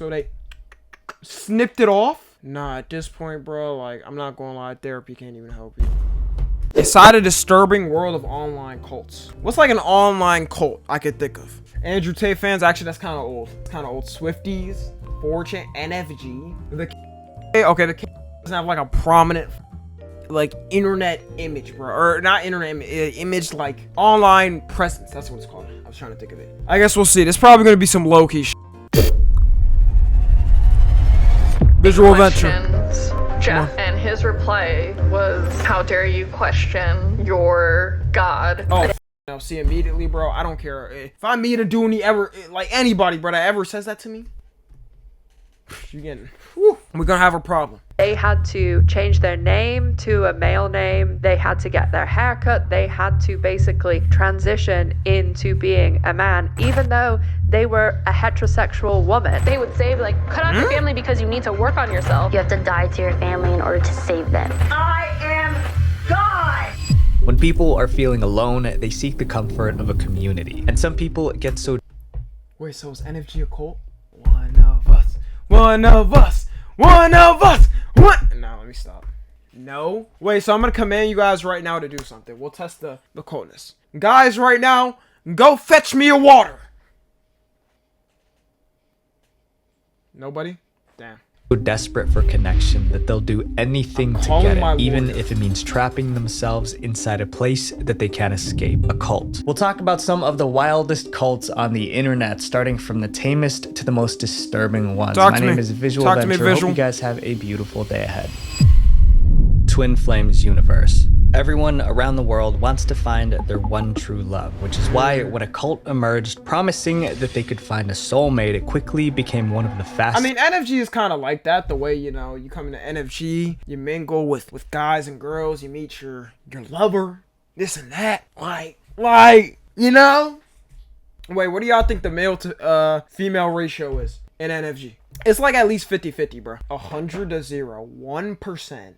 So they snipped it off. Nah, at this point, bro, like, I'm not gonna lie, therapy can't even help you. Inside a disturbing world of online cults. What's like an online cult I could think of? Andrew Tate fans, actually that's kind of old. It's kind of old. Swifties, 4chan, NFG. Okay, the doesn't have like a prominent like internet image, bro, or not internet image, like online presence. That's what it's called. I was trying to think of it. I guess we'll see. There's probably gonna be some low-key visual venture. Jeff, and his reply was, "How dare you question your God?" Oh, no, see, immediately, bro, I don't care. If I meet a dude ever, like anybody, bro, that ever says that to me, you getting, whew, we're gonna have a problem. They had to change their name to a male name. They had to get their hair cut. They had to basically transition into being a man, even though they were a heterosexual woman. They would say, like, cut out your family because you need to work on yourself. You have to die to your family in order to save them. I am God! When people are feeling alone, they seek the comfort of a community. And some people get so... Wait, so is NFG a cult? One of us. One of us. One of us. What? No, let me stop. No. Wait, so I'm going to command you guys right now to do something. We'll test the cultness. Guys, right now, go fetch me a water. Nobody? Damn. So desperate for connection that they'll do anything to get it, even if it means trapping themselves inside a place that they can't escape, a cult. We'll talk about some of the wildest cults on the internet, starting from the tamest to the most disturbing ones. My name is Visual Venture. Hope you guys have a beautiful day ahead. Twin Flames universe. Everyone around the world wants to find their one true love, which is why when a cult emerged promising that they could find a soulmate, it quickly became one of the fastest. I mean, NFG is kind of like that, the way, you know, you come into NFG, you mingle with guys and girls, you meet your lover, this and that, like, you know? Wait, what do y'all think the male to female ratio is in NFG? It's like at least 50-50, bro. 100 to 0, 1%.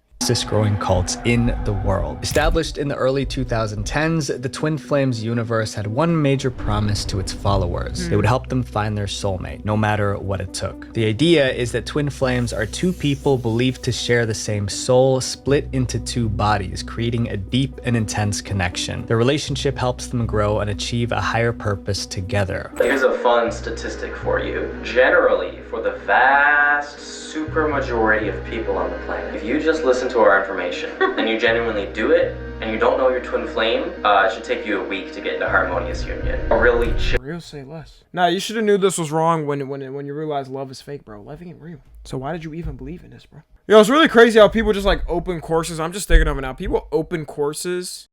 Growing cults in the world. Established in the early 2010s, the Twin Flames universe had one major promise to its followers. It would help them find their soulmate, no matter what it took. The idea is that twin flames are two people believed to share the same soul, split into two bodies, creating a deep and intense connection. The relationship helps them grow and achieve a higher purpose together. Here's a fun statistic for you. Generally, for the vast super majority of people on the planet, if you just listen to our information and you genuinely do it and you don't know your twin flame, it should take you a week to get into harmonious union. Really real, say less. Nah, you should have knew this was wrong when you realized love is fake, bro. Love ain't real. So why did you even believe in this, bro? Yo, it's really crazy how people just like open courses. I'm just thinking of it now. People open courses.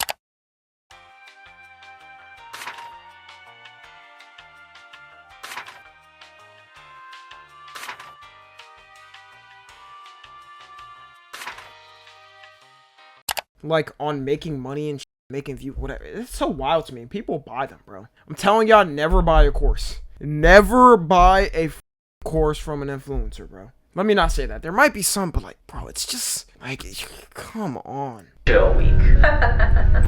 Like on making money and making views, whatever. It's so wild to me. People buy them, bro. I'm telling y'all, never buy a course. Never buy a course from an influencer, bro. Let me not say that. There might be some, but like, bro, it's just like, come on. Chill week.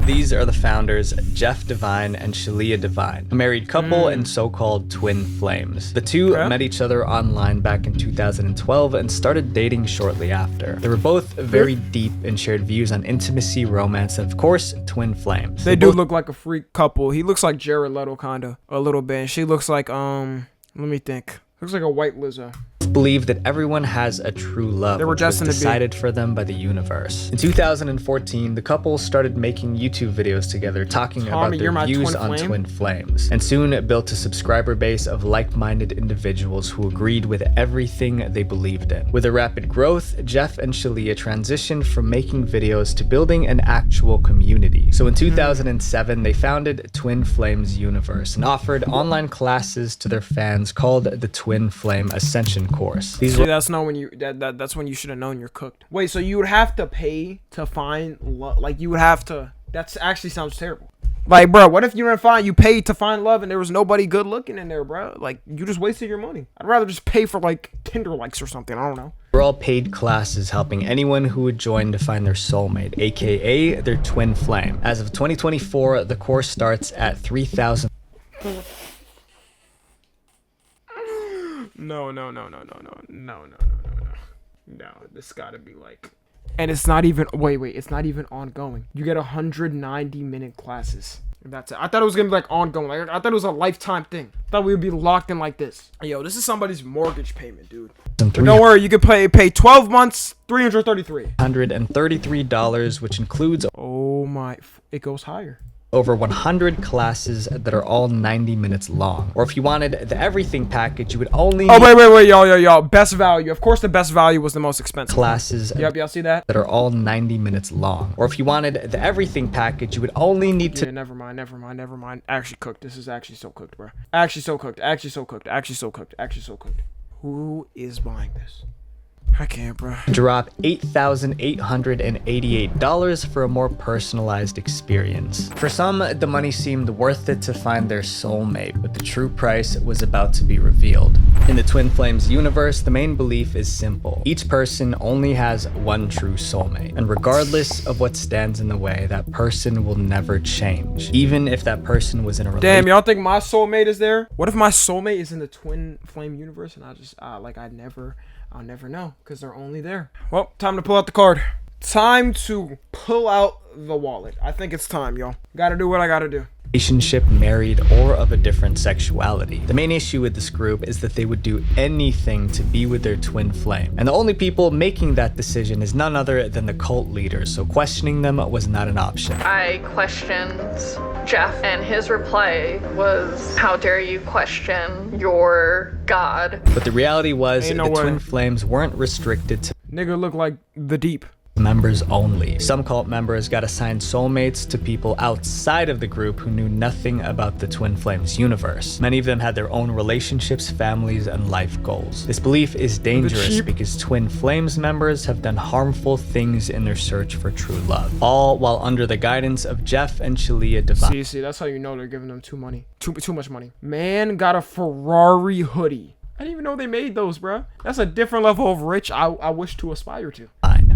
These are the founders, Jeff Divine and Shalia Divine, a married couple and so-called twin flames. The two met each other online back in 2012 and started dating shortly after. They were both very deep and shared views on intimacy, romance, and of course, twin flames. They do look like a freak couple. He looks like Jared Leto, kinda, a little bit. And she looks like, let me think. Looks like a white Lizzo. Believe that everyone has a true love. They were decided for them by the universe. In 2014, the couple started making YouTube videos together talking about their views on twin flames, and soon built a subscriber base of like-minded individuals who agreed with everything they believed in. With a rapid growth, Jeff and Shalia transitioned from making videos to building an actual community. So in 2007, they founded Twin Flames Universe and offered online classes to their fans called the Twin Flame Ascension Course. See, that's not when you that's when you should have known you're cooked. Wait, so you would have to pay to find love? Like you would have to? That's actually sounds terrible. Like, bro, what if you paid to find love and there was nobody good looking in there, bro? Like, you just wasted your money. I'd rather just pay for like Tinder likes or something. I don't know. We're all paid classes helping anyone who would join to find their soulmate, aka their twin flame. As of 2024, the course starts at $3,000. No. This gotta be like, and it's not even. Wait. It's not even ongoing. You get 190-minute classes. That's it. I thought it was gonna be like ongoing. Like, I thought it was a lifetime thing. I thought we would be locked in like this. Yo, this is somebody's mortgage payment, dude. But don't worry, you can pay 12 months, $333. $133, which includes. Oh my! It goes higher. Over 100 classes that are all 90 minutes long. Or if you wanted the everything package, you would only wait, y'all. Best value. Of course, the best value was the most expensive. Classes. Yep, y'all see that? That are all 90 minutes long. Or if you wanted the everything package, you would only need to. Yeah, never mind. Actually cooked. This is actually so cooked, bro. Actually so cooked. Who is buying this? I can't, bro. Drop $8,888 for a more personalized experience. For some, the money seemed worth it to find their soulmate, but the true price was about to be revealed. In the Twin Flames universe, the main belief is simple. Each person only has one true soulmate, and regardless of what stands in the way, that person will never change, even if that person was in a relationship. Damn, y'all think my soulmate is there? What if my soulmate is in the Twin Flame universe and I'll never know because they're only there. Well, time to pull out the card. Time to pull out the wallet. I think it's time, y'all. Gotta do what I gotta do. Relationship, married, or of a different sexuality. The main issue with this group is that they would do anything to be with their twin flame. And the only people making that decision is none other than the cult leaders, so questioning them was not an option. I questioned Jeff, and his reply was, how dare you question your God? But the reality was twin flames weren't restricted to nigga look like the deep. Members only. Some cult members got assigned soulmates to people outside of the group who knew nothing about the Twin Flames universe. Many of them had their own relationships, families, and life goals. This belief is dangerous because Twin Flames members have done harmful things in their search for true love, all while under the guidance of Jeff and Shalia Devine. See, that's how you know they're giving them too much money. Man got a Ferrari hoodie. I didn't even know they made those, bro. That's a different level of rich I wish to aspire to.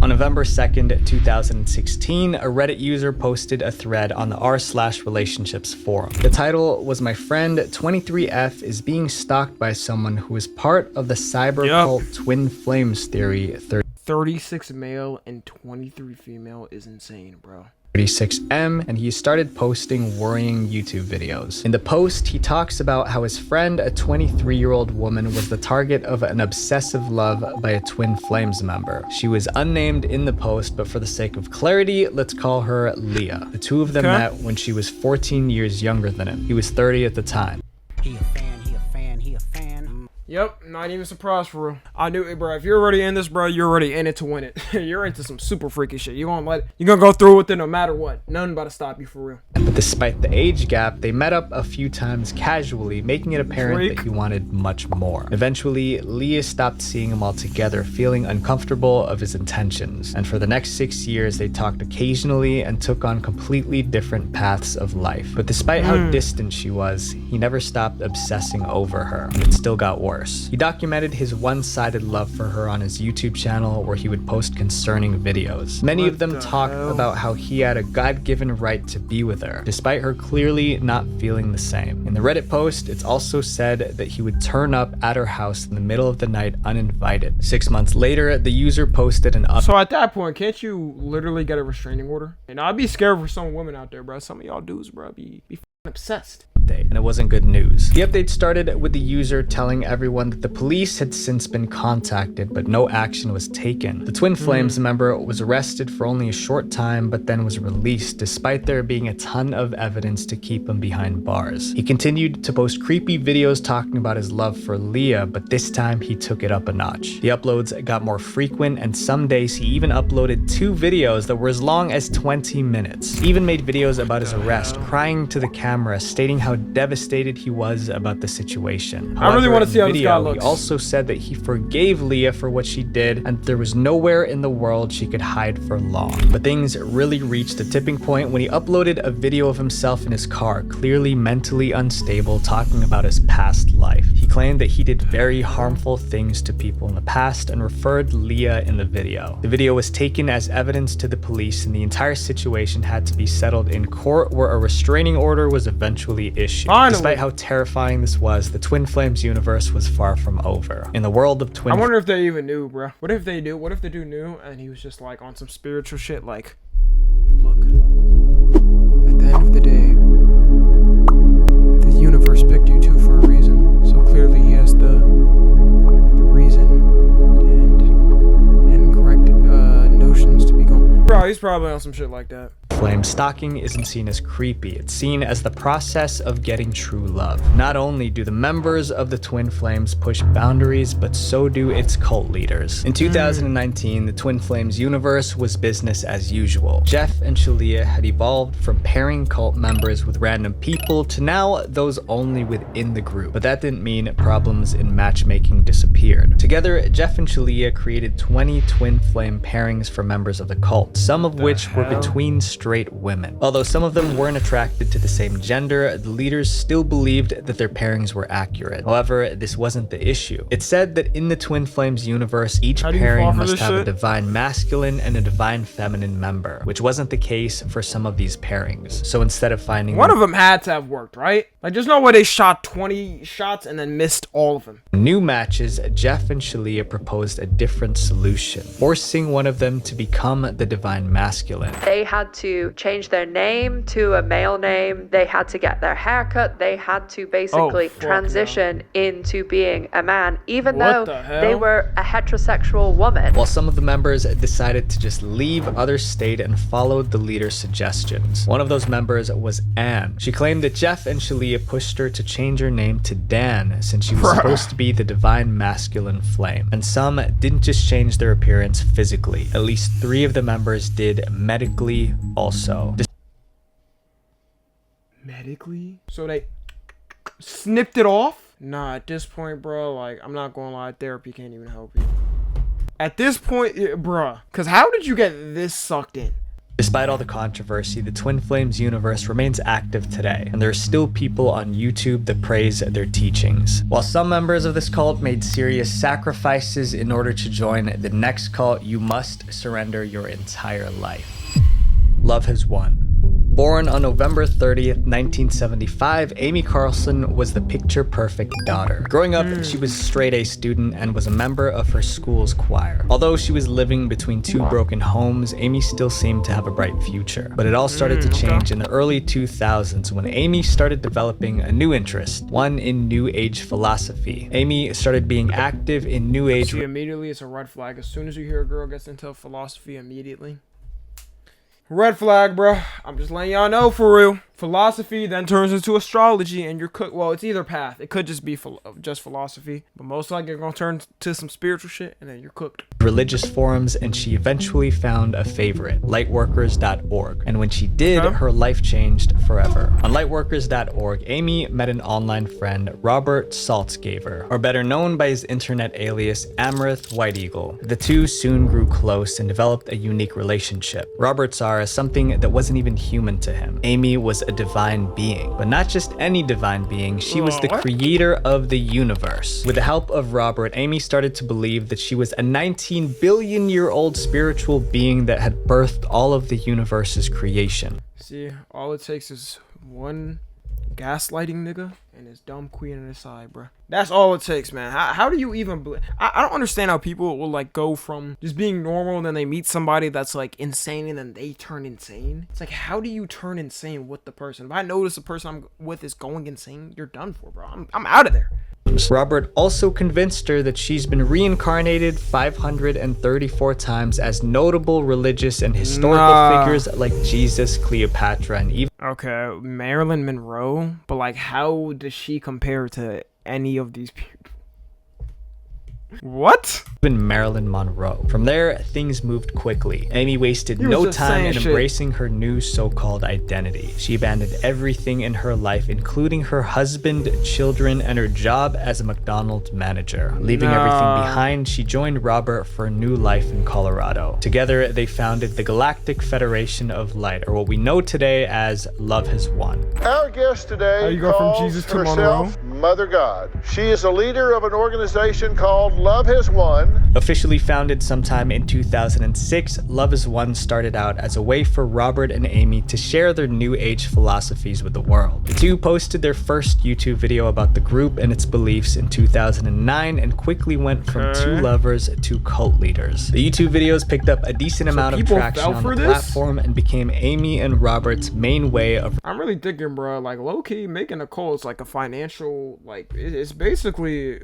On November 2nd, 2016, a Reddit user posted a thread on the r/relationships forum. The title was, "My friend 23F is being stalked by someone who is part of the cyber cult Twin Flames theory. 36 male and 23 female is insane, bro. 36M, and he started posting worrying YouTube videos. In the post, he talks about how his friend, a 23-year-old woman, was the target of an obsessive love by a Twin Flames member. She was unnamed in the post, but for the sake of clarity, let's call her Leah. The two of them met when she was 14 years younger than him. He was 30 at the time. He a fan. Yep, not even surprised for real. I knew it, bro. If you're already in this, bro, you're already in it to win it. You're into some super freaky shit. You're gonna go through with it no matter what. Nothing about to stop you for real. But despite the age gap, they met up a few times casually, making it apparent that he wanted much more. Eventually, Leah stopped seeing him altogether, feeling uncomfortable of his intentions. And for the next 6 years, they talked occasionally and took on completely different paths of life. But despite how distant she was, he never stopped obsessing over her. And it still got worse. He documented his one-sided love for her on his YouTube channel, where he would post concerning videos. Many of them talked about how he had a God-given right to be with her, despite her clearly not feeling the same. In the Reddit post, it's also said that he would turn up at her house in the middle of the night uninvited. 6 months later, the user posted an update. So at that point, can't you literally get a restraining order? And I'd be scared for some women out there, bro. Some of y'all dudes, bro, be obsessed. And it wasn't good news. The update started with the user telling everyone that the police had since been contacted, but no action was taken. The Twin Flames member was arrested for only a short time, but then was released, despite there being a ton of evidence to keep him behind bars. He continued to post creepy videos talking about his love for Leah, but this time he took it up a notch. The uploads got more frequent, and some days he even uploaded 2 videos that were as long as 20 minutes. He even made videos about his arrest, crying to the camera, stating how devastated he was about the situation. However, I really want to see how this guy looks. He also said that he forgave Leah for what she did, and there was nowhere in the world she could hide for long. But things really reached a tipping point when he uploaded a video of himself in his car, clearly mentally unstable, talking about his past life. He claimed that he did very harmful things to people in the past and referred Leah in the video. The video was taken as evidence to the police, and the entire situation had to be settled in court, where a restraining order was was eventually issued. Finally. Despite how terrifying this was, the Twin Flames universe was far from over. In the world of Twin... I wonder if they even knew, bro. What if they knew? What if the dude knew and he was just like on some spiritual shit, like, look, at the end of the day, the universe picked you two for a reason, so clearly he has the reason and correct notions to be going. Bro, he's probably on some shit like that. Flame stalking isn't seen as creepy, it's seen as the process of getting true love. Not only do the members of the Twin Flames push boundaries, but so do its cult leaders. In 2019, the Twin Flames universe was business as usual. Jeff and Shalia had evolved from pairing cult members with random people to now those only within the group. But that didn't mean problems in matchmaking disappeared. Together, Jeff and Shalia created 20 Twin Flame pairings for members of the cult, some of which were between straight women. Although some of them weren't attracted to the same gender, the leaders still believed that their pairings were accurate. However, this wasn't the issue. It's said that in the Twin Flames universe, each pairing must have a divine masculine and a divine feminine member, which wasn't the case for some of these pairings. So instead of finding one of them had to have worked, right? Like, there's no way they shot 20 shots and then missed all of them. New matches, Jeff and Shalia proposed a different solution, forcing one of them to become the divine masculine. They had to change their name to a male name. They had to get their hair cut. They had to basically transition into being a man, even though they were a heterosexual woman. While some of the members decided to just leave, others stayed and followed the leader's suggestions. One of those members was Anne. She claimed that Jeff and Shalia pushed her to change her name to Dan, since she was supposed to be the divine masculine flame. And some didn't just change their appearance physically. At least 3 of the members did medically also. Medically? So they snipped it off? Nah, at this point, bro, like, I'm not gonna lie, therapy can't even help you. At this point, bruh, because how did you get this sucked in? Despite all the controversy, the Twin Flames universe remains active today, and there are still people on YouTube that praise their teachings. While some members of this cult made serious sacrifices in order to join the next cult, you must surrender your entire life. Love has won. Born on November 30th, 1975, Amy Carlson was the picture-perfect daughter. Growing up, she was a straight-A student and was a member of her school's choir. Although she was living between 2 broken homes, Amy still seemed to have a bright future. But it all started to change in the early 2000s when Amy started developing a new interest, one in New Age philosophy. Amy started being active in New Age. See, immediately it's a red flag. As soon as you hear a girl gets into philosophy, immediately. Red flag, bro. I'm just letting y'all know for real. Philosophy then turns into astrology and you're cooked. Well, it's either path. It could just be just philosophy, but most likely you're gonna turn to some spiritual shit and then you're cooked. Religious forums, and she eventually found a favorite, lightworkers.org. And when she did, her life changed forever. On lightworkers.org, Amy met an online friend, Robert Saltzgaver, or better known by his internet alias Amrith White Eagle. The two soon grew close and developed a unique relationship. Robert saw something that wasn't even human to him. Amy was a divine being, but not just any divine being. She was the creator of the universe. With the help of Robert, Amy started to believe that she was a 19 billion year old spiritual being that had birthed all of the universe's creation. See, all it takes is one gaslighting nigga and his dumb queen on his side, bro. That's all it takes, man. How do you even believe? I don't understand how people will like go from just being normal and then they meet somebody that's like insane and then they turn insane. It's like, how do you turn insane with the person? If I notice the person I'm with is going insane, you're done for, bro. I'm out of there. Robert also convinced her that she's been reincarnated 534 times as notable religious and historical figures like Jesus, Cleopatra, and even Marilyn Monroe. But like, how does she compare to any of these people? What? Even Marilyn Monroe. From there, things moved quickly. Amy wasted no time in embracing her new so-called identity. She abandoned everything in her life, including her husband, children, and her job as a McDonald's manager. Leaving everything behind, she joined Robert for a new life in Colorado. Together, they founded the Galactic Federation of Light, or what we know today as Love Has Won. Our guest today calls herself Mother God. She is a leader of an organization called Love Has Won. Officially founded sometime in 2006, Love Is One started out as a way for Robert and Amy to share their new age philosophies with the world. The two posted their first YouTube video about the group and its beliefs in 2009 and quickly went from two lovers to cult leaders. The YouTube videos picked up a decent amount of traction on the platform and became Amy and Robert's main way of... I'm really thinking, bro, like low-key making a cult is like a financial, like it's basically...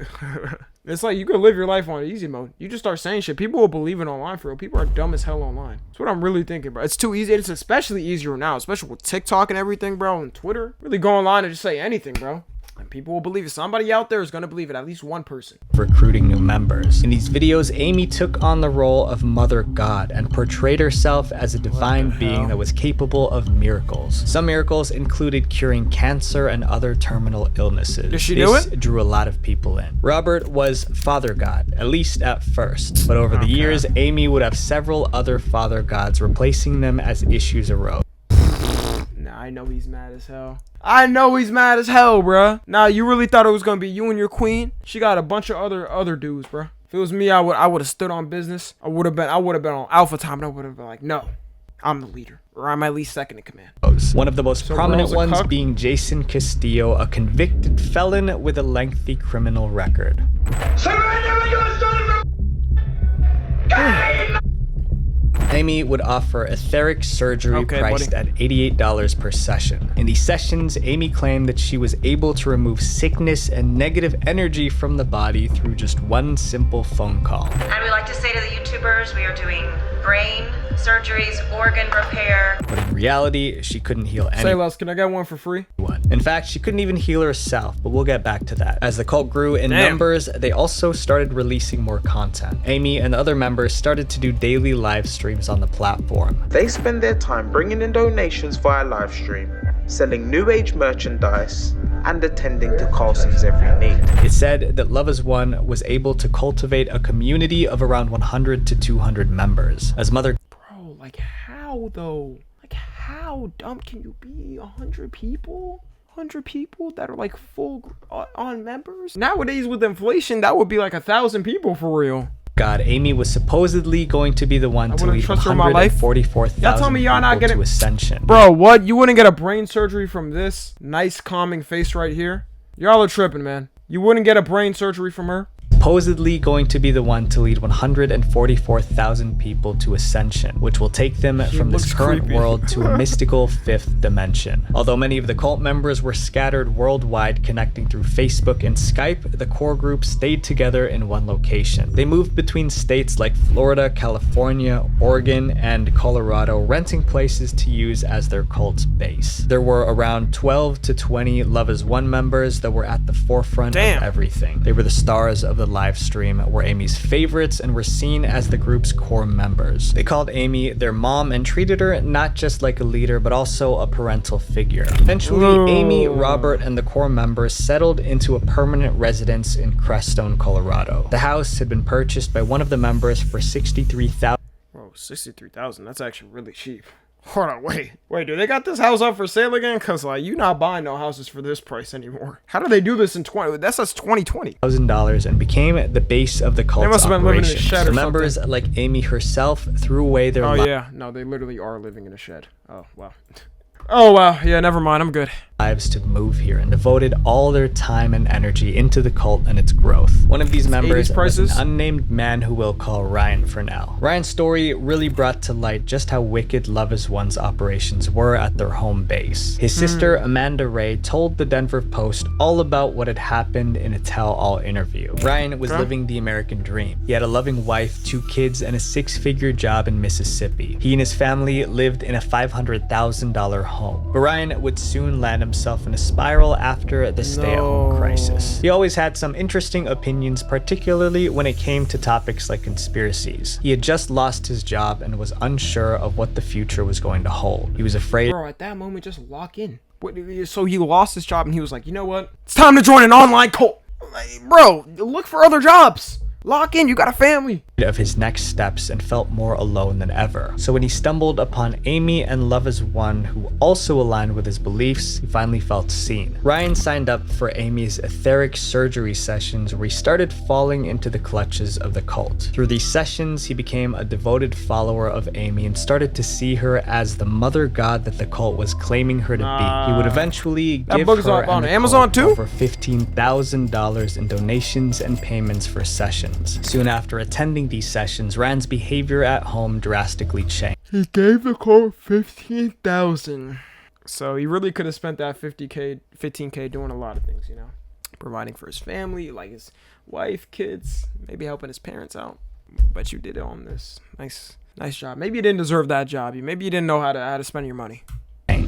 It's like you can live your life on easy mode. You just start saying shit. People will believe it online for real. People are dumb as hell online. That's what I'm really thinking, bro. It's too easy. It's especially easier now, especially with TikTok and everything, bro, and Twitter. Really go online and just say anything, bro. And people will believe it. Somebody out there is going to believe it. At least one person. Recruiting new members. In these videos, Amy took on the role of Mother God and portrayed herself as a divine being that was capable of miracles. Some miracles included curing cancer and other terminal illnesses. Did she do it? This drew a lot of people in. Robert was Father God, at least at first. But over the years, Amy would have several other Father Gods, replacing them as issues arose. I know he's mad as hell. I know he's mad as hell, bruh. Nah, you really thought it was gonna be you and your queen? She got a bunch of other dudes, bruh. If it was me, I would have stood on business. I would have been on alpha time, and I would have been like, no, I'm the leader, or I'm at least second in command. One of the most prominent ones being Jason Castillo, a convicted felon with a lengthy criminal record. Amy would offer etheric surgery priced at $88 per session. In these sessions, Amy claimed that she was able to remove sickness and negative energy from the body through just one simple phone call. And we like to say to the YouTubers, we are doing brain surgeries, organ repair. But in reality, she couldn't heal anyone. Say less, can I get one for free? In fact, she couldn't even heal herself, but we'll get back to that. As the cult grew in numbers, they also started releasing more content. Amy and other members started to do daily live streams on the platform. They spend their time bringing in donations via live stream, selling new age merchandise, and attending to Carlson's every need. It said that Love Is One was able to cultivate a community of around 100 to 200 members. As Mother... Bro, like how though? Like how dumb can you be? 100 people? 100 people that are like full on members? Nowadays with inflation, that would be like 1,000 people for real. God, Amy was supposedly going to be the one to lead 144,000 people to ascension. Bro, what? You wouldn't get a brain surgery from this nice calming face right here? Y'all are tripping, man. You wouldn't get a brain surgery from her? Supposedly going to be the one to lead 144,000 people to ascension, which will take them from this current world to a mystical fifth dimension. Although many of the cult members were scattered worldwide, connecting through Facebook and Skype, the core group stayed together in one location. They moved between states like Florida, California, Oregon, and Colorado, renting places to use as their cult's base. There were around 12 to 20 Love Is One members that were at the forefront of everything. They were the stars of the live stream, were Amy's favorites, and were seen as the group's core members. They called Amy their mom and treated her not just like a leader, but also a parental figure. Eventually, Amy, Robert, and the core members settled into a permanent residence in Crestone, Colorado. The house had been purchased by one of the members for $63,000. Whoa, $63,000? That's actually really cheap. Hold on, wait, do they got this house up for sale again? Cause like, you not buying no houses for this price anymore. How do they do this in 2020? $1,000 and became the base of the cult's They must have been living in a shed or members something. Like Amy herself threw away their yeah, no, they literally are living in a shed. Oh, wow. Oh, wow, yeah, never mind, I'm good. Lives to move here and devoted all their time and energy into the cult and its growth. One of these members was an unnamed man who we'll call Ryan for now. Ryan's story really brought to light just how wicked Love Is One's operations were at their home base. His sister Amanda Ray told the Denver Post all about what had happened in a tell-all interview. Ryan was living the American dream. He had a loving wife, 2 kids, and a 6-figure job in Mississippi. He and his family lived in a $500,000 home. But Ryan would soon land himself in a spiral after the stay-at-home crisis. He always had some interesting opinions, particularly when it came to topics like conspiracies. He had just lost his job and was unsure of what the future was going to hold. He was afraid. Bro, at that moment, just lock in. So he lost his job and he was like, you know what? It's time to join an online cult. Like, bro, look for other jobs. Lock in, you got a family. Of his next steps and felt more alone than ever. So when he stumbled upon Amy and Love Is One, who also aligned with his beliefs, he finally felt seen. Ryan signed up for Amy's etheric surgery sessions where he started falling into the clutches of the cult. Through these sessions, he became a devoted follower of Amy and started to see her as the mother god that the cult was claiming her to be. He would eventually give her on Amazon too? over $15,000 in donations and payments for sessions. Soon after attending these sessions, Ryan's behavior at home drastically changed. He gave the cult $15,000. So he really could have spent that 15K doing a lot of things, you know? Providing for his family, like his wife, kids, maybe helping his parents out. But you did it on this. Nice job. Maybe you didn't deserve that job. Maybe you didn't know how to spend your money.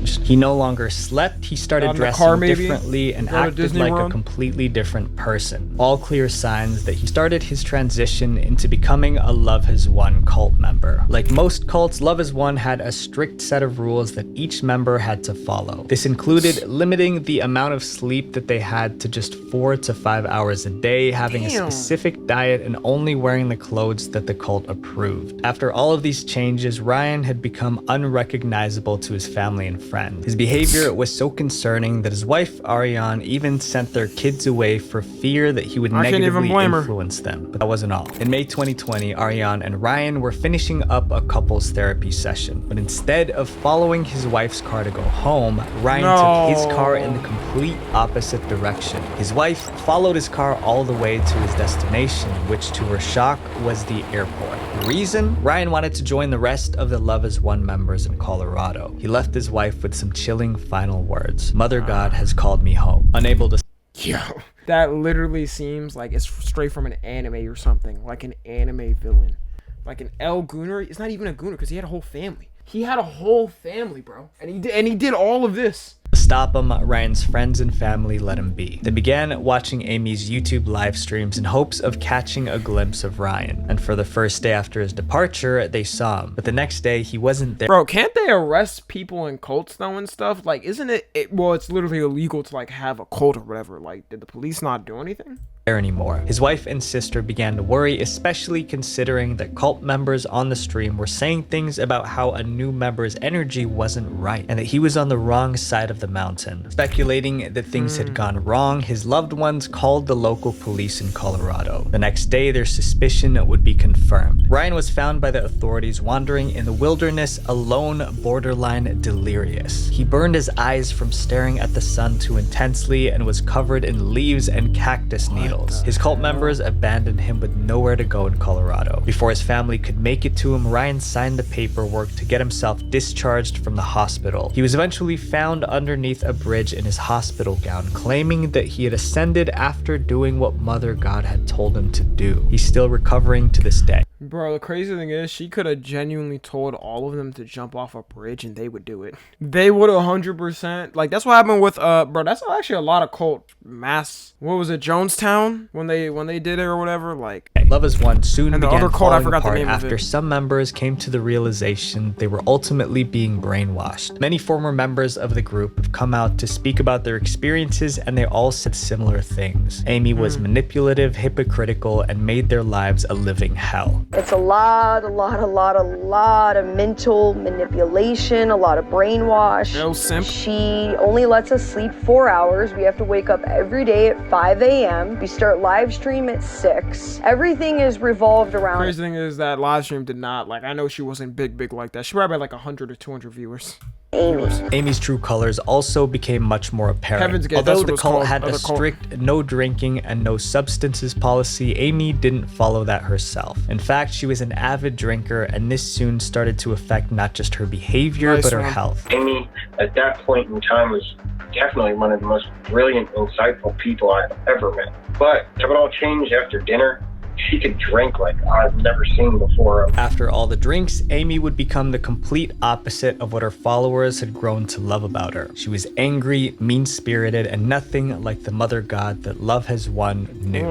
He no longer slept, he started dressing differently and acted like a completely different person. All clear signs that he started his transition into becoming a Love Has One cult member. Like most cults, Love Has One had a strict set of rules that each member had to follow. This included limiting the amount of sleep that they had to just 4 to 5 hours a day, having a specific diet, and only wearing the clothes that the cult approved. After all of these changes, Ryan had become unrecognizable to his family and friends. His behavior was so concerning that his wife, Ariane, even sent their kids away for fear that he would negatively influence them. But that wasn't all. In May 2020, Ariane and Ryan were finishing up a couples therapy session. But instead of following his wife's car to go home, Ryan took his car in the complete opposite direction. His wife followed his car all the way to his destination, which to her shock was the airport. The reason? Ryan wanted to join the rest of the Love Is One members in Colorado. He left his wife with some chilling final words. Mother God has called me home. Unable to... Yo, that literally seems like it's straight from an anime or something. Like an anime villain. Like an El Gunner. It's not even a Gunner because he had a whole family. He had a whole family, bro. And he did all of this. To stop him, Ryan's friends and family let him be. They began watching Amy's YouTube live streams in hopes of catching a glimpse of Ryan. And for the first day after his departure, they saw him. But the next day, he wasn't there. Bro, can't they arrest people in cults though and stuff? Like, isn't it well, it's literally illegal to like have a cult or whatever. Like, did the police not do anything? Anymore. His wife and sister began to worry, especially considering that cult members on the stream were saying things about how a new member's energy wasn't right and that he was on the wrong side of the mountain. Speculating that things had gone wrong, his loved ones called the local police in Colorado. The next day, their suspicion would be confirmed. Ryan was found by the authorities wandering in the wilderness alone, borderline delirious. He burned his eyes from staring at the sun too intensely and was covered in leaves and cactus needles. His cult members abandoned him with nowhere to go in Colorado. Before his family could make it to him, Ryan signed the paperwork to get himself discharged from the hospital. He was eventually found underneath a bridge in his hospital gown, claiming that he had ascended after doing what Mother God had told him to do. He's still recovering to this day. Bro, the crazy thing is, she could have genuinely told all of them to jump off a bridge and they would do it. They would 100%. Like, that's what happened with, bro, that's actually a lot of cult mass. What was it, Jonestown? When they did it or whatever, like. Love Is One soon and the began other cult, I forgot apart the name after of it. some members came to the realization they were ultimately being brainwashed. Many former members of the group have come out to speak about their experiences, and they all said similar things. Amy was manipulative, hypocritical, and made their lives a living hell. It's a lot of mental manipulation, a lot of brainwash. No simp. She only lets us sleep 4 hours. We have to wake up every day at 5 a.m. We start live stream at 6. Everything is revolved around. Crazy thing is that live stream did not, like, I know she wasn't big like that. She probably had like 100 or 200 viewers. Amy's true colors also became much more apparent. Although the cult had a strict no drinking and no substances policy, Amy didn't follow that herself. In fact, she was an avid drinker, and this soon started to affect not just her behavior, but her health. Amy, at that point in time, was definitely one of the most brilliant, insightful people I've ever met. But it all changed after dinner. She could drink like I've never seen before. After all the drinks, Amy would become the complete opposite of what her followers had grown to love about her. She was angry, mean-spirited, and nothing like the Mother God that Love Has One knew.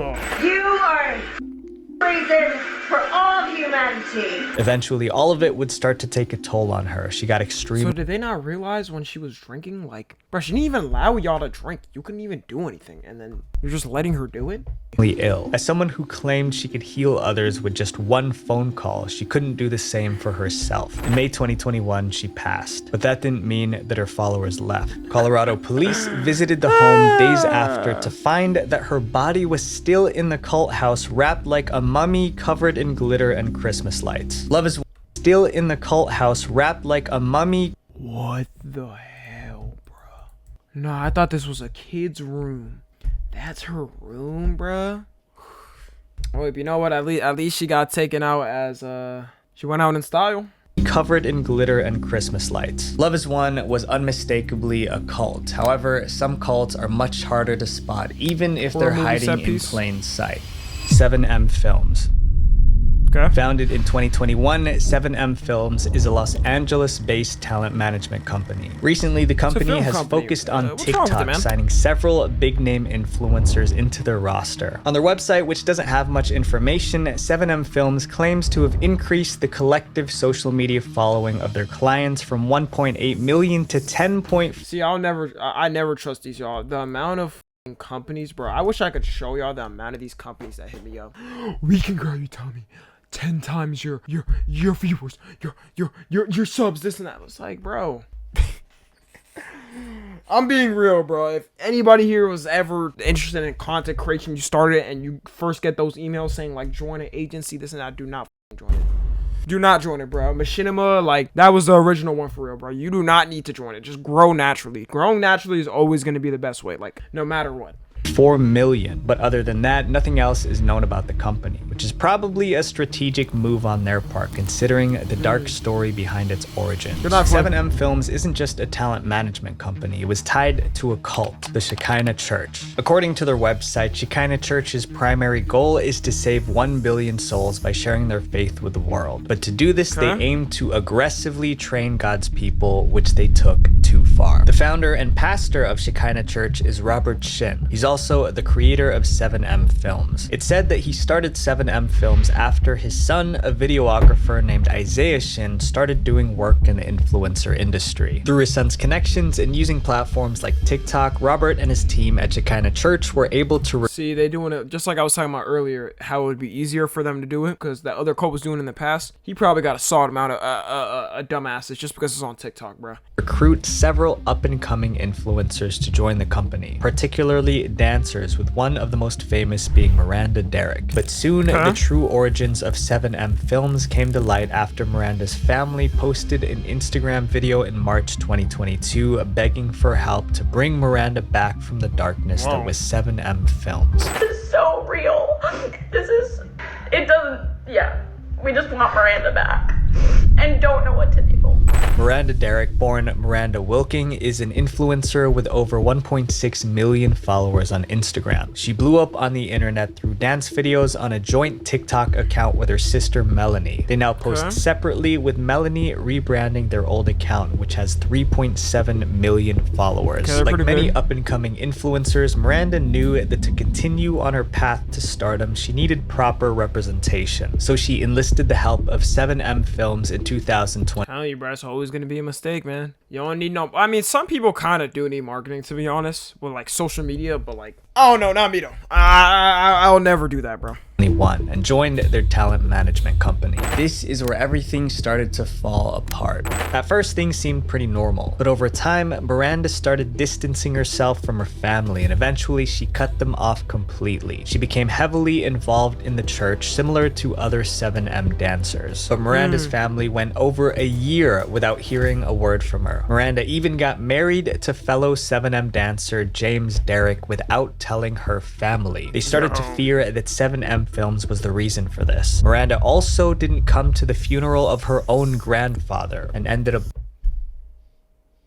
You are reason for all of humanity. Eventually, all of it would start to take a toll on her. She got extremely... So did they not realize when she was drinking, like, bro, she didn't even allow y'all to drink. You couldn't even do anything, and then you're just letting her do it? ill. As someone who claimed she could heal others with just one phone call, she couldn't do the same for herself. In May 2021, she passed, but that didn't mean that her followers left. Colorado police visited the home days after to find that her body was still in the cult house, wrapped like a mummy, covered in glitter and Christmas lights. Love is still in the cult house, wrapped like a mummy. What the hell, bro? Nah, I thought this was a kid's room. That's her room, bruh. Oh, you know what? At least she got taken out as she went out in style. Covered in glitter and Christmas lights. Love is One was unmistakably a cult. However, some cults are much harder to spot, even if they're hiding in plain sight. 7M Films. Okay. Founded in 2021, 7M Films is a Los Angeles-based talent management company. Recently, the company has focused on TikTok, signing several big-name influencers into their roster. On their website, which doesn't have much information, 7M Films claims to have increased the collective social media following of their clients from 1.8 million to 10. See, I never trust these, y'all. The amount of companies, bro. I wish I could show y'all the amount of these companies that hit me up. We can grow you, Tommy. 10 times your viewers, your subs, this and that. It's like, bro, I'm being real, bro. If anybody here was ever interested in content creation, you started it and you first get those emails saying like join an agency, this and that, do not join it. Do not join it, bro. Machinima, like, that was the original one for real, bro. You do not need to join it. Just grow naturally. Growing naturally is always going to be the best way, like, no matter what. 4 million, but other than that, nothing else is known about the company, which is probably a strategic move on their part, considering the dark story behind its origins. 7M Films isn't just a talent management company, it was tied to a cult, the Shikhina Church. According to their website, Shikhina Church's primary goal is to save 1 billion souls by sharing their faith with the world. But to do this, they aim to aggressively train God's people, which they took too far. The founder and pastor of Shikhina Church is Robert Shin. He's also the creator of 7M Films. It's said that he started 7M Films after his son, a videographer named Isaiah Shin, started doing work in the influencer industry. Through his son's connections and using platforms like TikTok, Robert and his team at Shikhina Church were able to see, they doing it just like I was talking about earlier, how it would be easier for them to do it because that other cult was doing it in the past. He probably got a solid amount of dumbasses just because it's on TikTok, bro. Recruit several up-and-coming influencers to join the company, particularly dancers, with one of the most famous being Miranda Derrick. But soon, the true origins of 7M Films came to light after Miranda's family posted an Instagram video in March 2022 begging for help to bring Miranda back from the darkness that was 7M Films. This is so real. We just want Miranda back and don't know what to do. Miranda Derrick, born Miranda Wilking, is an influencer with over 1.6 million followers on Instagram. She blew up on the internet through dance videos on a joint TikTok account with her sister Melanie. They now post separately, with Melanie rebranding their old account, which has 3.7 million followers. Like many up-and-coming influencers, Miranda knew that to continue on her path to stardom, she needed proper representation. So she enlisted the help of 7M Films in 2020. Tell you, bro, it's always gonna be a mistake, man. You don't need no. I mean, some people kind of do need marketing, to be honest, with like social media, but like, oh no, not me though. I'll never do that, bro. And joined their talent management company. This is where everything started to fall apart. At first, things seemed pretty normal, but over time, Miranda started distancing herself from her family, and eventually she cut them off completely. She became heavily involved in the church, similar to other 7M dancers. But Miranda's family went over a year without hearing a word from her. Miranda even got married to fellow 7M dancer James Derrick without telling her family. They started to fear that 7M Films was the reason for this. Miranda also didn't come to the funeral of her own grandfather and ended up...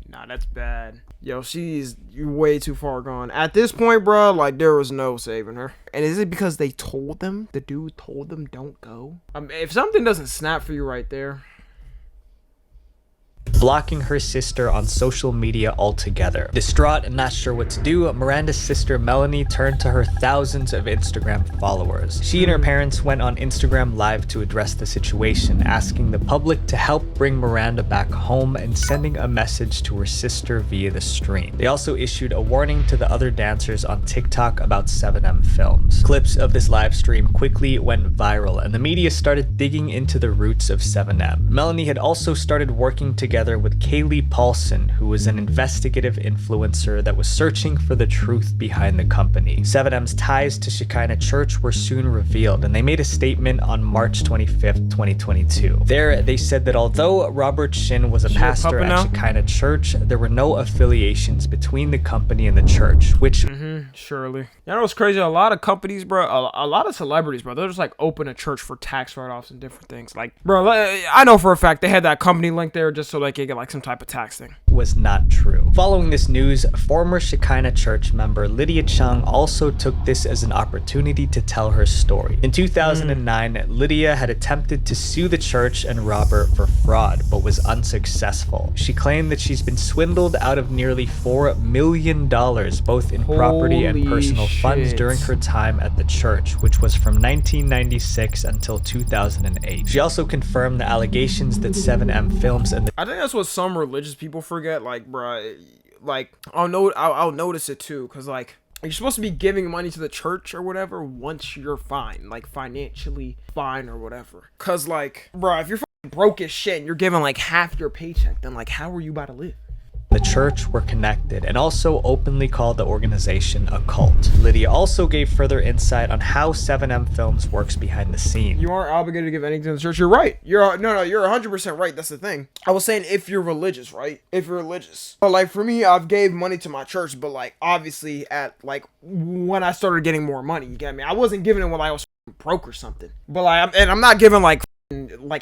Nah, that's bad. Yo, she's way too far gone. At this point, bro, like, there was no saving her. And is it because they told them? The dude told them don't go? If something doesn't snap for you right there... blocking her sister on social media altogether. Distraught and not sure what to do, Miranda's sister Melanie turned to her thousands of Instagram followers. She and her parents went on Instagram Live to address the situation, asking the public to help bring Miranda back home and sending a message to her sister via the stream. They also issued a warning to the other dancers on TikTok about 7M Films. Clips of this live stream quickly went viral, and the media started digging into the roots of 7M. Melanie had also started working together with Kaylee Paulson, who was an investigative influencer that was searching for the truth behind the company. 7M's ties to Shekinah Church were soon revealed, and they made a statement on March 25th, 2022. There, they said that although Robert Shin was a pastor at Shekinah Church, there were no affiliations between the company and the church, which... Surely. You know what's crazy? A lot of companies, bro, a lot of celebrities, bro, they'll just like open a church for tax write-offs and different things. Like, bro, I know for a fact they had that company link there just so they could get like some type of tax thing. Was not true. Following this news, former Shekinah Church member Lydia Chung also took this as an opportunity to tell her story. In 2009, Lydia had attempted to sue the church and Robert for fraud, but was unsuccessful. She claimed that she's been swindled out of nearly $4 million, both in property and personal funds during her time at the church, which was from 1996 until 2008. She also confirmed the allegations that 7M Films and I think that's what some religious people forget, like, bruh, like, I'll notice it too, because, like, you're supposed to be giving money to the church or whatever once you're fine, like, financially fine or whatever. Because, like, bruh, if you're fucking broke as shit and you're giving, like, half your paycheck, then, like, how are you about to live? The church were connected and also openly called the organization a cult. Lydia also gave further insight on how 7M Films works behind the scenes. You aren't obligated to give anything to the church. You're right. You're 100% right. That's the thing. I was saying if you're religious, right? If you're religious. But like for me, I've gave money to my church, but like obviously at like when I started getting more money, you get me? I wasn't giving it when I was broke or something. But like, and I'm not giving like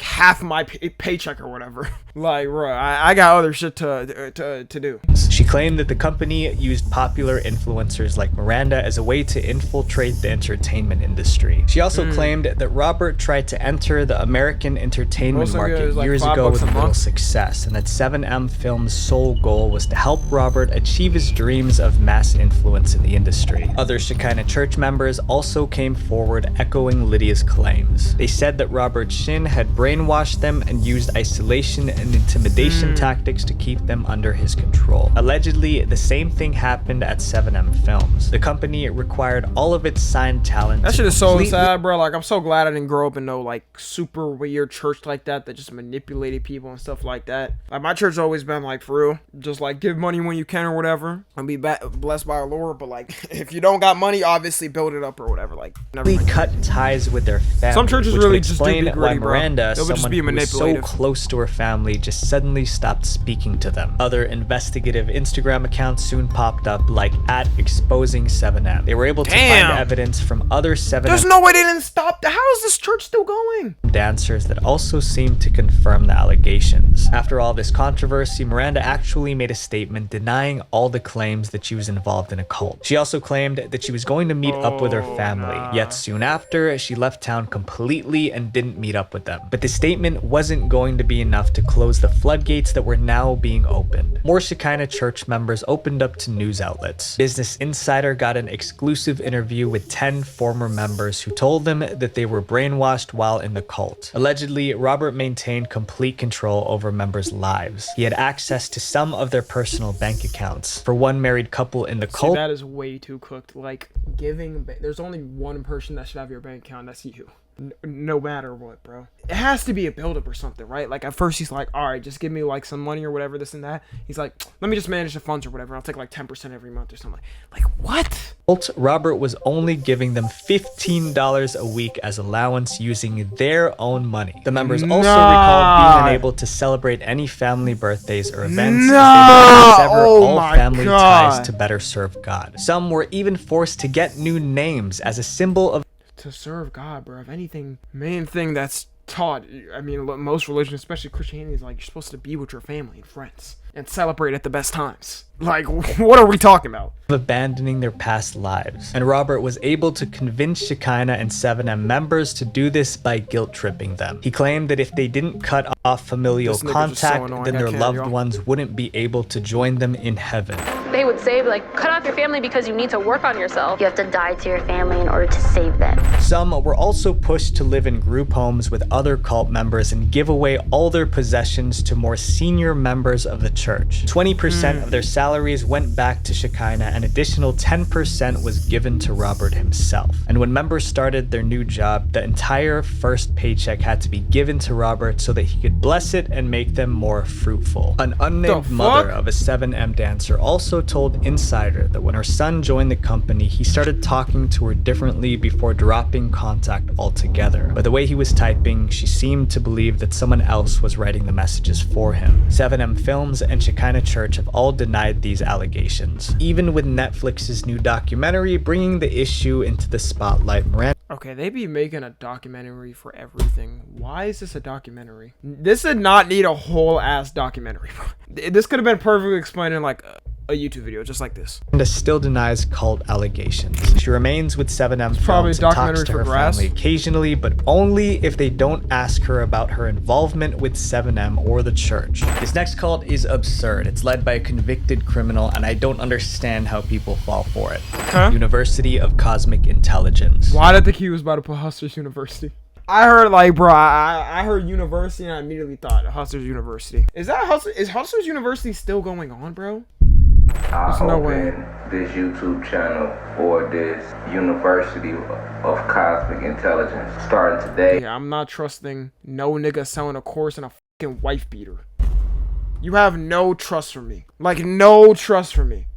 half my paycheck or whatever. Like, bro, I got other shit to do. She claimed that the company used popular influencers like Miranda as a way to infiltrate the entertainment industry. She also claimed that Robert tried to enter the American entertainment market years ago with little success, and that 7M Films' sole goal was to help Robert achieve his dreams of mass influence in the industry. Other Shekinah Church members also came forward echoing Lydia's claims. They said that Robert Shin had brainwashed them and used isolation and intimidation tactics to keep them under his control. Allegedly, the same thing happened at 7M Films. The company required all of its signed talent. That shit is so sad, bro. Like, I'm so glad I didn't grow up in no like super weird church like that just manipulated people and stuff like that. Like, my church always been like, for real, just like give money when you can or whatever and be blessed by our Lord. But like, if you don't got money, obviously build it up or whatever. Like, never cut ties with their family. Some churches really just do be gritty, bro. Miranda, someone who was so close to her family, just suddenly stopped speaking to them. Other investigative Instagram accounts soon popped up, like @exposing7M. They were able to find evidence from other 7M. There's no way they didn't stop. How is this church still going? Dancers that also seemed to confirm the allegations. After all this controversy, Miranda actually made a statement denying all the claims that she was involved in a cult. She also claimed that she was going to meet up with her family, yet soon after, she left town completely and didn't meet up with them. But the statement wasn't going to be enough to close the floodgates that were now being opened. More Shekinah Church members opened up to news outlets. Business Insider got an exclusive interview with 10 former members who told them that they were brainwashed while in the cult. Allegedly, Robert maintained complete control over members' lives. He had access to some of their personal bank accounts. For one married couple in the cult, that is way too cooked. Like, there's only one person that should have your bank account, that's you. No matter what, bro. It has to be a buildup or something, right? Like, at first he's like, all right, just give me like some money or whatever, this and that. He's like, let me just manage the funds or whatever. I'll take like 10% every month or something. Like what? Robert was only giving them $15 a week as allowance using their own money. The members also recalled being unable to celebrate any family birthdays or events as they had to sever all family ties to better serve God. Some were even forced to get new names as a symbol of to serve God, bro. If anything, main thing that's taught, I mean, most religions, especially Christianity, is like you're supposed to be with your family and friends. and celebrate at the best times. Like, what are we talking about? Abandoning their past lives. And Robert was able to convince Shikhina and 7M members to do this by guilt tripping them. He claimed that if they didn't cut off familial contact, then their loved ones wouldn't be able to join them in heaven. They would say, like, cut off your family because you need to work on yourself. You have to die to your family in order to save them. Some were also pushed to live in group homes with other cult members and give away all their possessions to more senior members of the church. 20% of their salaries went back to Shikhina, an additional 10% was given to Robert himself. And when members started their new job, the entire first paycheck had to be given to Robert so that he could bless it and make them more fruitful. An unnamed mother of a 7M dancer also told Insider that when her son joined the company, he started talking to her differently before dropping contact altogether. By the way he was typing, she seemed to believe that someone else was writing the messages for him. 7M Films and Shekinah Church have all denied these allegations, even with Netflix's new documentary bringing the issue into the spotlight. Okay, they be making a documentary for everything. Why is this a documentary? This did not need a whole ass documentary. This could have been perfectly explained in like a YouTube video just like this. And still denies cult allegations. She remains with 7M Films and talks to her family occasionally, but only if they don't ask her about her involvement with 7M or the church. This next cult is absurd. It's led by a convicted criminal, and I don't understand how people fall for it. University of Cosmic Intelligence. Why did I think he was about to put Hustlers University? I heard like, bro, I heard university and I immediately thought Hustlers University. Is Hustlers University still going on, bro? I opened this YouTube channel or this University of Cosmic Intelligence starting today. Yeah, I'm not trusting no nigga selling a course and a fucking wife beater. You have no trust for me. Like, no trust for me.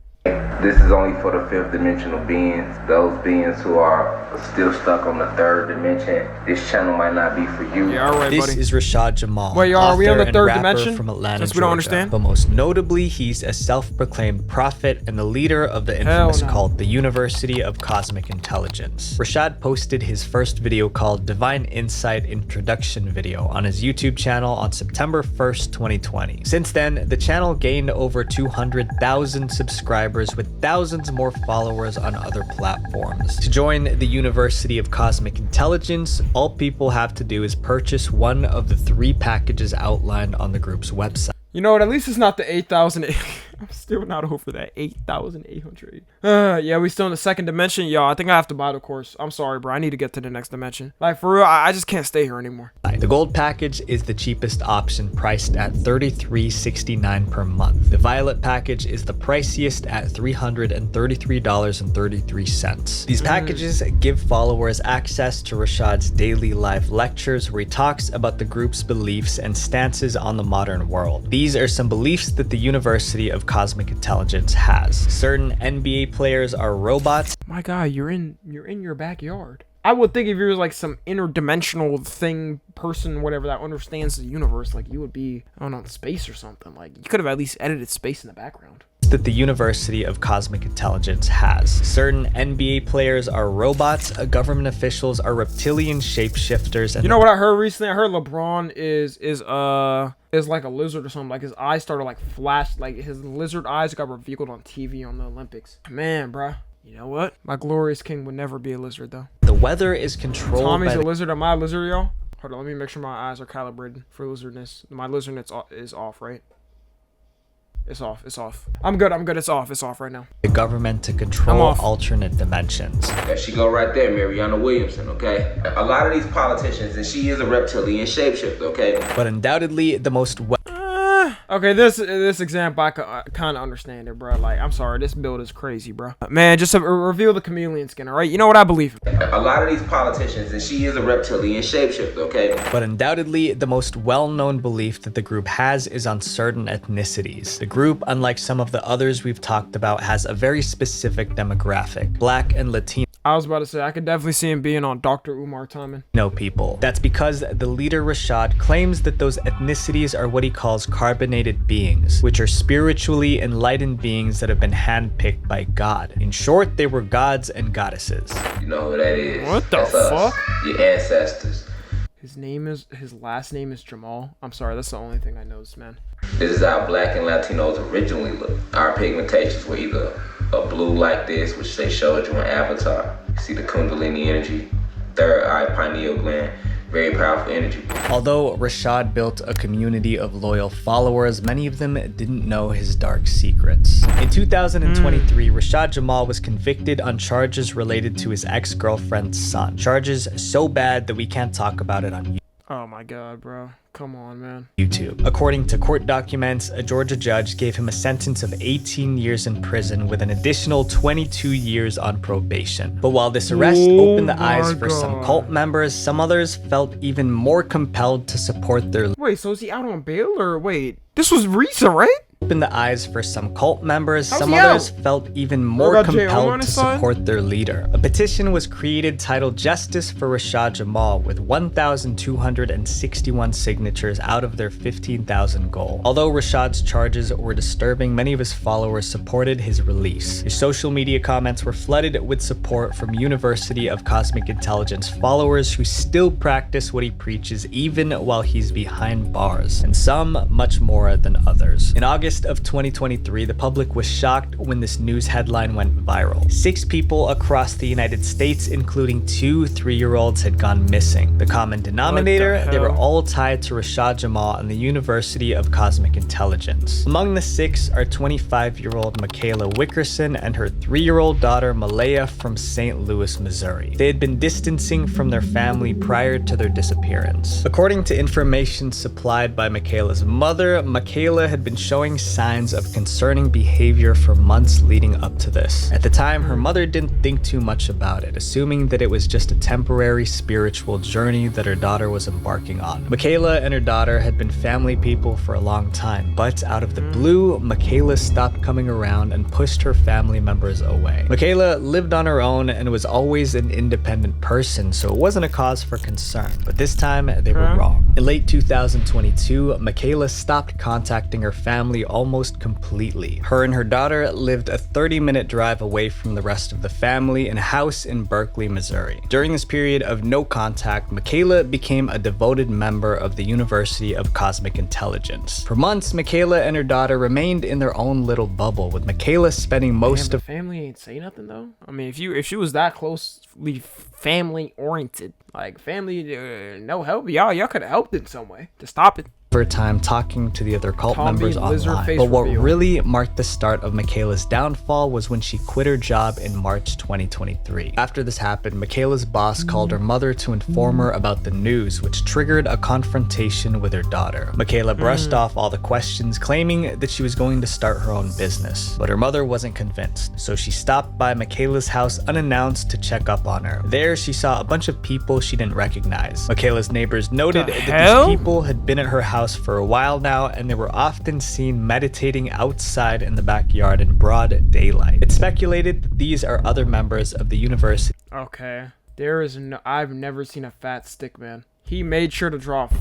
This is only for the fifth dimensional beings. Those beings who are still stuck on the third dimension. This channel might not be for you. Yeah, all right, this buddy. is Rashad Jamal. Wait, are we on the third dimension? dimension? From Atlanta, Since we don't understand. But most notably, he's a self-proclaimed prophet and the leader of the infamous cult, the University of Cosmic Intelligence. Rashad posted his first video called Divine Insight Introduction Video on his YouTube channel on September 1st, 2020. Since then, the channel gained over 200,000 subscribers with thousands more followers on other platforms. To join the University of Cosmic Intelligence, all people have to do is purchase one of the 3 packages outlined on the group's website. You know what? At least it's not the 8,000. I'm still not over that 8,800. Yeah, we still in the second dimension. Yo, I think I have to buy the course. I'm sorry, bro. I need to get to the next dimension. Like, for real, I just can't stay here anymore. The gold package is the cheapest option, priced at $33.69 per month. The violet package is the priciest at $333.33. These packages give followers access to Rashad's daily live lectures where he talks about the group's beliefs and stances on the modern world. These are some beliefs that the University of Cosmic Intelligence has. Certain NBA players are robots. My God, you're in your backyard. I would think if you're like some interdimensional thing, person, whatever, that understands the universe, like you would be, I don't know, in space or something. Like you could have at least edited space in the background. That the University of Cosmic Intelligence has. Certain NBA players are robots, government officials are reptilian shapeshifters, and you know what I heard recently? I heard LeBron is like a lizard or something. Like his eyes started like flash, like his lizard eyes got revealed on TV on the Olympics. Man, bruh. You know what? My glorious king would never be a lizard though. The weather is controlled Tommy's by a lizard. Am I a lizard, y'all? Hold on, let me make sure my eyes are calibrated for lizardness. My lizardness is off, right? It's off. It's off. I'm good. It's off right now. The government to control alternate dimensions. There she go right there, Mariana Williamson, okay? A lot of these politicians, and she is a reptilian shapeshifter, okay? But undoubtedly the most okay, this example, I kind of understand it, bro. Like, I'm sorry, this build is crazy, bro. Man, just reveal the chameleon skin, all right? You know what I believe in. A lot of these politicians, and she is a reptilian shapeshifter, okay? But undoubtedly, the most well-known belief that the group has is on certain ethnicities. The group, unlike some of the others we've talked about, has a very specific demographic, Black and Latino. I was about to say, I could definitely see him being on Dr. Umar Thurman. No people. That's because the leader Rashad claims that those ethnicities are what he calls carbonated beings, which are spiritually enlightened beings that have been handpicked by God. In short, they were gods and goddesses. You know who that is? What the fuck? Your ancestors. His last name is Jamal. I'm sorry, that's the only thing I know this man. This is how Black and Latinos originally looked. Our pigmentations were either a blue like this, which they showed you in Avatar. You see the Kundalini energy, third eye pineal gland, very powerful energy. Although Rashad built a community of loyal followers, many of them didn't know his dark secrets. In 2023, Rashad Jamal was convicted on charges related to his ex-girlfriend's son. Charges so bad that we can't talk about it on YouTube. Oh my god, bro. Come on, man. YouTube. According to court documents, a Georgia judge gave him a sentence of 18 years in prison with an additional 22 years on probation. But while this arrest opened the eyes for some cult members, some others felt even more compelled to support their... Wait, so is he out on bail or wait? This was recent, right? Opened the eyes for some cult members, some others felt even more compelled to support their leader. A petition was created titled Justice for Rashad Jamal with 1,261 signatures out of their 15,000 goal. Although Rashad's charges were disturbing, many of his followers supported his release. His social media comments were flooded with support from University of Cosmic Intelligence followers who still practice what he preaches even while he's behind bars, and some much more than others. In August of 2023, the public was shocked when this news headline went viral. 6 people across the United States, including 2 3-year-olds, had gone missing. The common denominator, they were all tied to Rashad Jamal and the University of Cosmic Intelligence. Among the 6 are 25-year-old Michaela Wickerson and her 3-year-old daughter Malaya from St. Louis, Missouri. They had been distancing from their family prior to their disappearance. According to information supplied by Michaela's mother, Michaela had been showing signs of concerning behavior for months leading up to this. At the time, her mother didn't think too much about it, assuming that it was just a temporary spiritual journey that her daughter was embarking on. Michaela and her daughter had been family people for a long time, but out of the blue, Michaela stopped coming around and pushed her family members away. Michaela lived on her own and was always an independent person, so it wasn't a cause for concern, but this time they were wrong. In late 2022, Michaela stopped contacting her family almost completely. Her and her daughter lived a 30-minute drive away from the rest of the family in a house in Berkeley, Missouri. During this period of no contact, Michaela became a devoted member of the University of Cosmic Intelligence. For months, Michaela and her daughter remained in their own little bubble, with Michaela spending most of... Family ain't say nothing though. I mean, if she was that closely family oriented, like family, no help, y'all could have helped in some way to stop it. Her time talking to the other cult members online. But what really marked the start of Michaela's downfall was when she quit her job in March 2023. After this happened, Michaela's boss called her mother to inform her about the news, which triggered a confrontation with her daughter. Michaela brushed off all the questions, claiming that she was going to start her own business. But her mother wasn't convinced, so she stopped by Michaela's house unannounced to check up on her. There, she saw a bunch of people she didn't recognize. Michaela's neighbors noted that these people had been at her house for a while now, and they were often seen meditating outside in the backyard in broad daylight. It's speculated that these are other members of the university. Okay, I've never seen a fat stick man. He made sure to draw a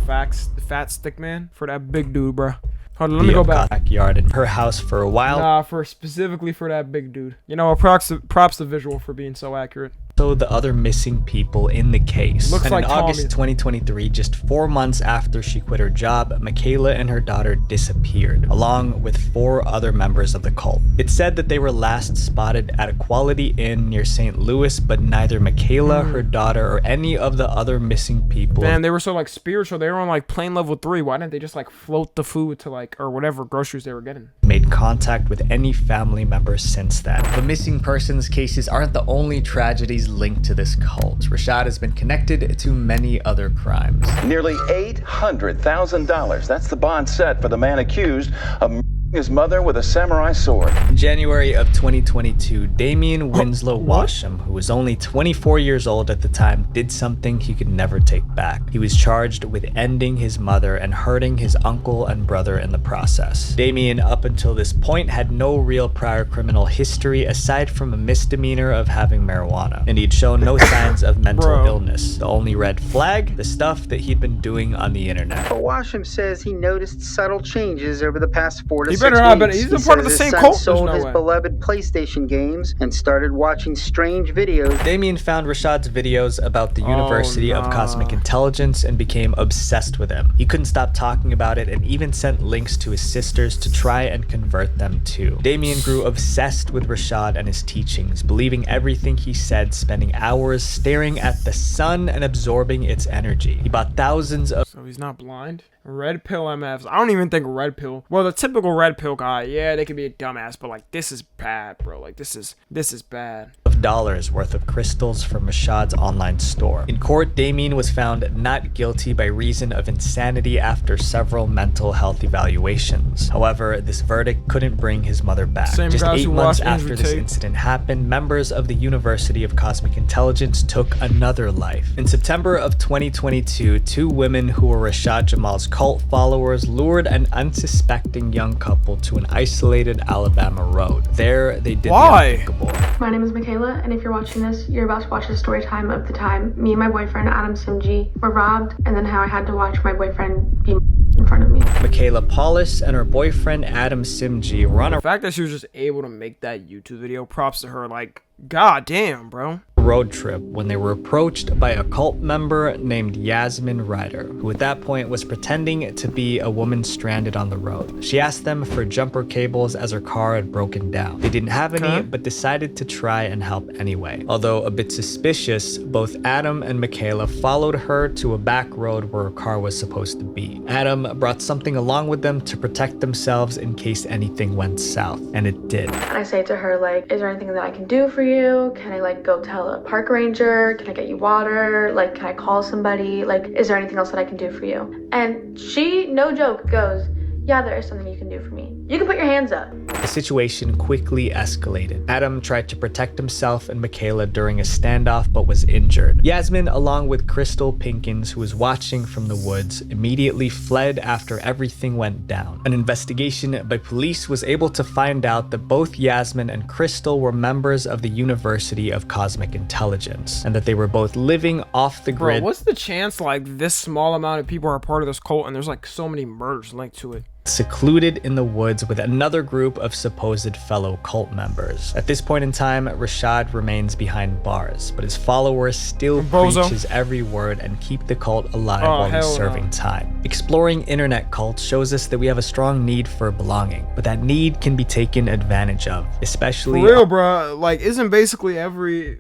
fat stick man for that big dude, bro. Hold on, let me go back. Backyard in her house for a while. Nah, specifically for that big dude. You know, props to visual for being so accurate. So the other missing people in the case. Looks and like in August 2023, just 4 months after she quit her job, Michaela and her daughter disappeared, along with 4 other members of the cult. It's said that they were last spotted at a Quality Inn near St. Louis, but neither Michaela, her daughter, or any of the other missing people. Man, they were so like spiritual. They were on like plane level 3. Why didn't they just like float the food to like, or whatever groceries they were getting? Made contact with any family members since then. The missing persons cases aren't the only tragedies linked to this cult. Rashad has been connected to many other crimes. Nearly $800,000. That's the bond set for the man accused of his mother with a samurai sword. In January of 2022, Damian Winslow Washam, who was only 24 years old at the time, did something he could never take back. He was charged with ending his mother and hurting his uncle and brother in the process. Damian, up until this point, had no real prior criminal history aside from a misdemeanor of having marijuana, and he'd shown no signs of mental illness. The only red flag, the stuff that he'd been doing on the internet. Washam says he noticed subtle changes over the past 4 to He better not, but he's a part of the same cult. Sold his beloved PlayStation games and started watching strange videos. Damien found Rashad's videos about the University of Cosmic Intelligence and became obsessed with him. He couldn't stop talking about it and even sent links to his sisters to try and convert them too. Damien grew obsessed with Rashad and his teachings, believing everything he said, spending hours staring at the sun and absorbing its energy. He bought thousands of— So he's not blind? Red pill MFs. I don't even think red pill. Well, the typical red pill guy, yeah, they could be a dumbass, but like this is bad, bro. Like this is bad. $dollars worth of crystals from Rashad's online store. In court, Damien was found not guilty by reason of insanity after several mental health evaluations. However, this verdict couldn't bring his mother back. Just 8 months after this incident happened, members of the University of Cosmic Intelligence took another life. In September of 2022, 2 women who were Rashad Jamal's cult followers lured an unsuspecting young couple to an isolated Alabama road. There, they did the unthinkable. My name is Michaela, and if you're watching this, you're about to watch the story time of the time me and my boyfriend, Adam Simji, were robbed, and then how I had to watch my boyfriend be in front of me. Michaela Paulus and her boyfriend, Adam Simji, were on a— The fact that she was just able to make that YouTube video, props to her. Like, god damn, bro. Road trip when they were approached by a cult member named Yasmin Ryder, who at that point was pretending to be a woman stranded on the road. She asked them for jumper cables as her car had broken down. They didn't have any, but decided to try and help anyway. Although a bit suspicious, both Adam and Michaela followed her to a back road where her car was supposed to be. Adam brought something along with them to protect themselves in case anything went south, and it did. And I say to her, like, is there anything that I can do for you? Can I, like, go tell a park ranger? Can I get you water? Like, can I call somebody? Like, is there anything else that I can do for you? And she, no joke, goes, yeah, there is something you can do for me. You can put your hands up. The situation quickly escalated. Adam tried to protect himself and Michaela during a standoff but was injured. Yasmin, along with Crystal Pinkins, who was watching from the woods, immediately fled after everything went down. An investigation by police was able to find out that both Yasmin and Crystal were members of the University of Cosmic Intelligence, and that they were both living off the grid. Bro, what's the chance like this small amount of people are a part of this cult and there's like so many murders linked to it? Secluded in the woods with another group of supposed fellow cult members. At this point in time, Rashad remains behind bars, but his followers still preach his every word and keep the cult alive while he's serving time. Exploring internet cults shows us that we have a strong need for belonging, but that need can be taken advantage of, especially— For real, bro. Like, isn't basically every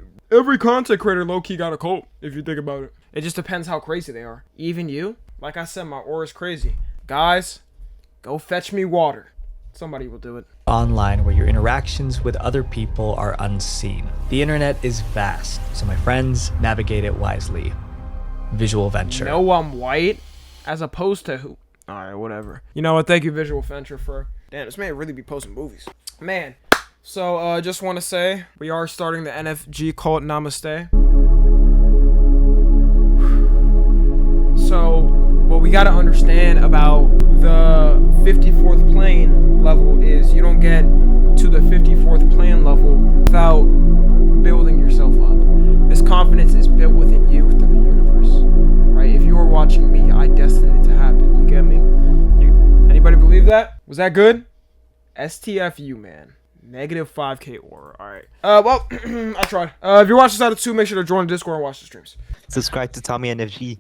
content creator low-key got a cult, if you think about it. It just depends how crazy they are. Even you, like I said, my aura's crazy. Guys, go fetch me water. Somebody will do it. Online, where your interactions with other people are unseen. The internet is vast, so my friends, navigate it wisely. Visual Venture. No, I'm white, as opposed to who? Alright, whatever. You know what? Thank you, Visual Venture, for— Damn, this man really be posting movies. Man. So, just want to say, we are starting the NFG cult. Namaste. So, what we gotta understand about the 54th plane level is you don't get to the 54th plane level without building yourself up. This confidence is built within you through the universe, right? If you are watching me, I destined it to happen. You get me? Anybody believe that? Was that good? STFU, man. Negative 5K aura. Alright. Well, I tried. If you're watching this out of 2, make sure to join the Discord and watch the streams. Subscribe to Tommy NFG.